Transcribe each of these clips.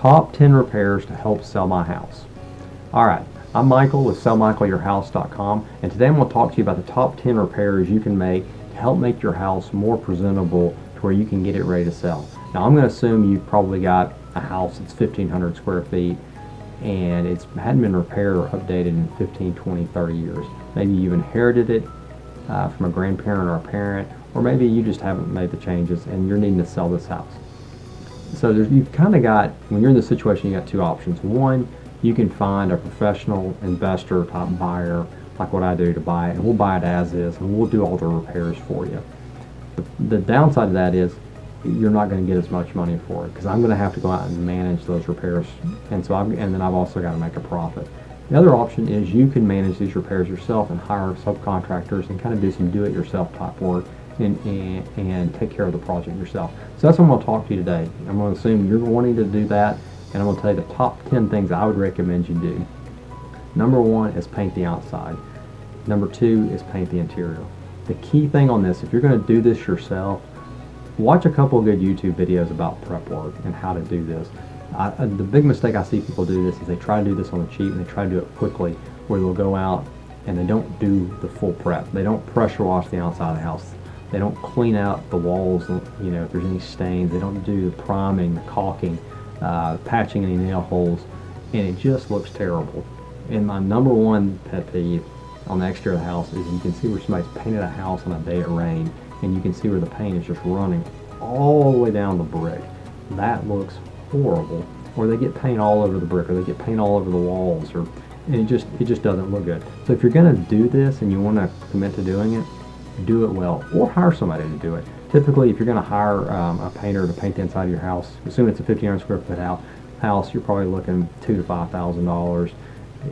Top 10 repairs to help sell my house. Alright, I'm Michael with SellMichaelYourHouse.com, and today I'm going to talk to you about the top 10 repairs you can make to help make your house more presentable to where you can get it ready to sell. Now I'm going to assume you've probably got a house that's 1,500 square feet and it hadn't been repaired or updated in 15, 20, 30 years. Maybe you've inherited it from a grandparent or a parent, or maybe you just haven't made the changes and you're needing to sell this house. So you've kind of got, when you're in this situation, you got two options. One, you can find a professional investor type buyer like what I do to buy it, and we'll buy it as is and we'll do all the repairs for you. The downside of that is you're not going to get as much money for it because I'm going to have to go out and manage those repairs, and then I've also got to make a profit. The other option is you can manage these repairs yourself and hire subcontractors and kind of do some do-it-yourself type work and take care of the project yourself. So that's what I'm going to talk to you today. I'm going to assume you're wanting to do that, and I'm going to tell you the top 10 things I would recommend you do. Number one is paint the outside. Number two is paint the interior. The key thing on this, if you're going to do this yourself, watch a couple of good YouTube videos about prep work and how to do this. The big mistake I see people do this is they try to do this on the cheap and they try to do it quickly, where they'll go out and they don't do the full prep. They don't pressure wash the outside of the house. They don't clean out the walls, you know, if there's any stains. They don't do the priming, the caulking, patching any nail holes, and it just looks terrible. And my number one pet peeve on the exterior of the house is you can see where somebody's painted a house on a day it rained, and you can see where the paint is just running all the way down the brick. That looks horrible. Or they get paint all over the brick, or they get paint all over the walls, and it just doesn't look good. So if you're going to do this and you want to commit to doing it, do it well, or hire somebody to do it. Typically, if you're going to hire a painter to paint the inside of your house, assuming it's a 1,500 square foot house, you're probably looking $2,000 to $5,000.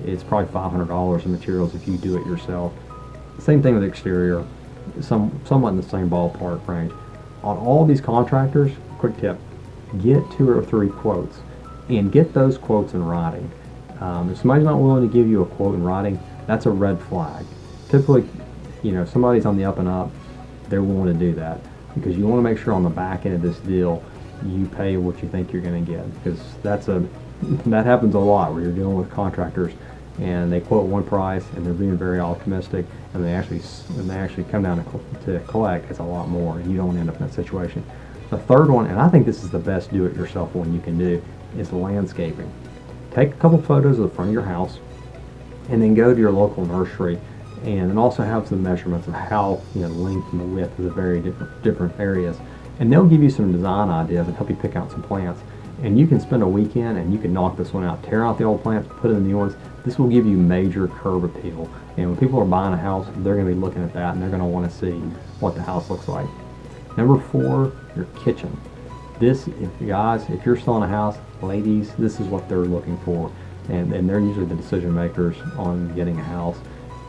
It's probably $500 in materials if you do it yourself. Same thing with the exterior, somewhat in the same ballpark range. On all these contractors, quick tip, get 2 or 3 quotes and get those quotes in writing. If somebody's not willing to give you a quote in writing, that's a red flag. Typically, you know, somebody's on the up and up, they're willing to do that, because you want to make sure on the back end of this deal you pay what you think you're going to get, because that happens a lot where you're dealing with contractors and they quote one price and they're being very optimistic, and they actually come down to collect, it's a lot more, and you don't end up in that situation. The third one, and I think this is the best do-it-yourself one you can do, is landscaping. Take a couple photos of the front of your house and then go to your local nursery and also have some measurements of how, you know, the length and the width of the very different areas, and they'll give you some design ideas and help you pick out some plants. And you can spend a weekend and you can knock this one out, tear out the old plants, put in the new ones. This will give you major curb appeal, and when people are buying a house, they're going to be looking at that and they're going to want to see what the house looks like. Number 4, your kitchen. This, if you're selling a house, ladies, this is what they're looking for, and they're usually the decision makers on getting a house.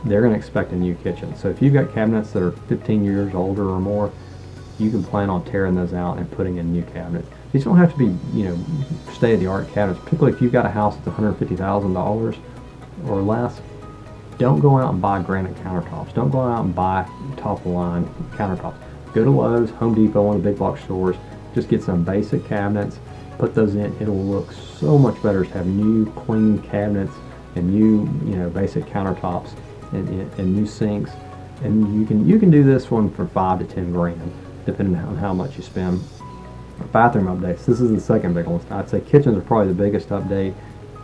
They're going to expect a new kitchen. So if you've got cabinets that are 15 years older or more, you can plan on tearing those out and putting in new cabinets. These don't have to be, you know, state-of-the-art cabinets. Particularly if you've got a house that's $150,000 or less, don't go out and buy granite countertops. Don't go out and buy top-of-the-line countertops. Go to Lowe's, Home Depot, one of the big box stores. Just get some basic cabinets, put those in. It'll look so much better to have new, clean cabinets and new, you know, basic countertops and new sinks. And you can do this one for $5 to $10 grand, depending on how much you spend. Bathroom updates. This is the second big one. I'd say kitchens are probably the biggest update.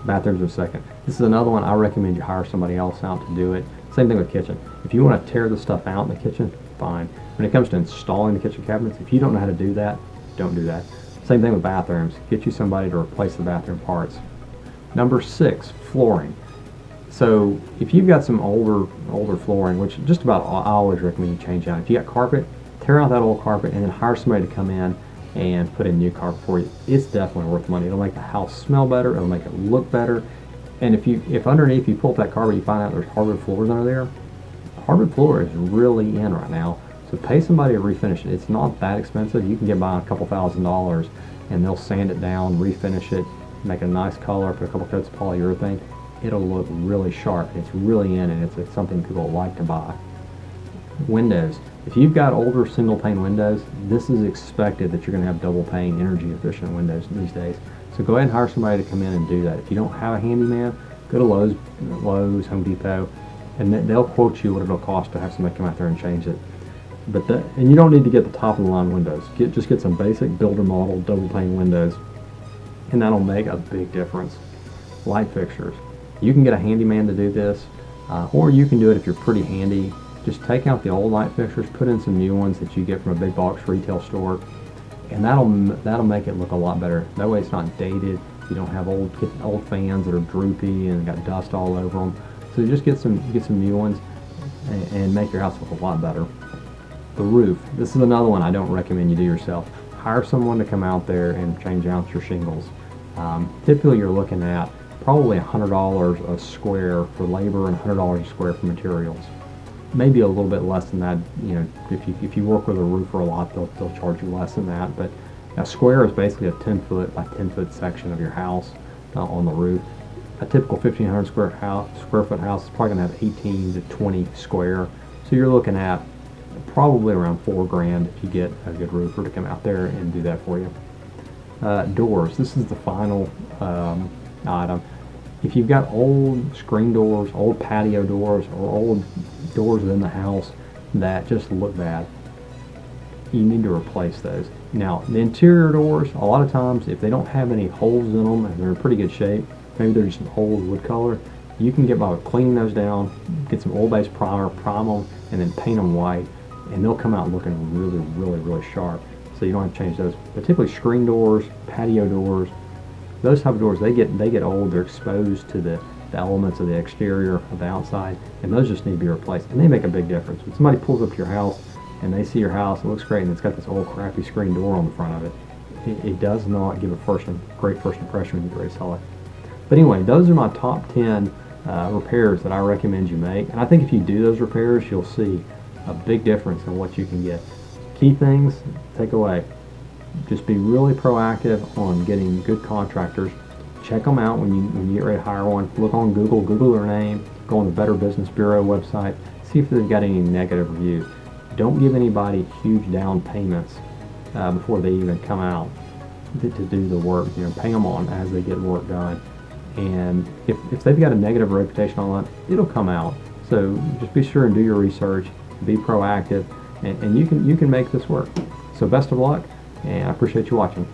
Bathrooms are second. This is another one I recommend you hire somebody else out to do it. Same thing with kitchen. If you want to tear the stuff out in the kitchen, fine. When it comes to installing the kitchen cabinets, if you don't know how to do that, don't do that. Same thing with bathrooms. Get you somebody to replace the bathroom parts. Number 6, flooring. So if you've got some older flooring, which just about I always recommend you change out. If you got carpet, tear out that old carpet and then hire somebody to come in and put in new carpet for you. It's definitely worth money. It'll make the house smell better. It'll make it look better. And if underneath you pull up that carpet, you find out there's hardwood floors under there. Hardwood floor is really in right now. So pay somebody to refinish it. It's not that expensive. You can get by a couple $1,000s and they'll sand it down, refinish it, make a nice color, put a couple coats of polyurethane. It'll look really sharp. It's really in, and it's something people like to buy. Windows. If you've got older single pane windows, this is expected that you're going to have double pane energy efficient windows these days. So go ahead and hire somebody to come in and do that. If you don't have a handyman, go to Lowe's, Home Depot, and they'll quote you what it'll cost to have somebody come out there and change it. And you don't need to get the top of the line windows. Just get some basic builder model double pane windows, and that'll make a big difference. Light fixtures. You can get a handyman to do this, or you can do it if you're pretty handy. Just take out the old light fixtures, put in some new ones that you get from a big box retail store, and that'll make it look a lot better. That way it's not dated. You don't have old fans that are droopy and got dust all over them. So just get some new ones and make your house look a lot better. The roof. This is another one I don't recommend you do yourself. Hire someone to come out there and change out your shingles. Typically you're looking at probably $100 a square for labor and $100 a square for materials. Maybe a little bit less than that. You know, if you work with a roofer a lot, they'll charge you less than that. But a square is basically a 10-foot by 10-foot section of your house on the roof. A typical 1,500 square foot house is probably going to have 18 to 20 square. So you're looking at probably around $4 grand if you get a good roofer to come out there and do that for you. Doors. This is the final item. If you've got old screen doors, old patio doors, or old doors in the house that just look bad, you need to replace those. Now, the interior doors, a lot of times, if they don't have any holes in them and they're in pretty good shape, maybe they're just an old wood color, you can get by with cleaning those down, get some oil-based primer, prime them, and then paint them white, and they'll come out looking really, really, really sharp. So you don't have to change those. But typically screen doors, patio doors, those type of doors, they get old, they're exposed to the elements of the exterior, of the outside, and those just need to be replaced. And they make a big difference. When somebody pulls up to your house and they see your house, it looks great, and it's got this old crappy screen door on the front of it, it does not give a great first impression when you get sell it. But anyway, those are my top 10 repairs that I recommend you make. And I think if you do those repairs, you'll see a big difference in what you can get. Key things, take away. Just be really proactive on getting good contractors. Check them out when you get ready to hire one. Look on Google their name, go on the Better Business Bureau website, see if they've got any negative reviews. Don't give anybody huge down payments before they even come out to do the work. You know, pay them on as they get work done. And if they've got a negative reputation on it, it'll come out. So just be sure and do your research, be proactive, and you can make this work. So best of luck, and I appreciate you watching.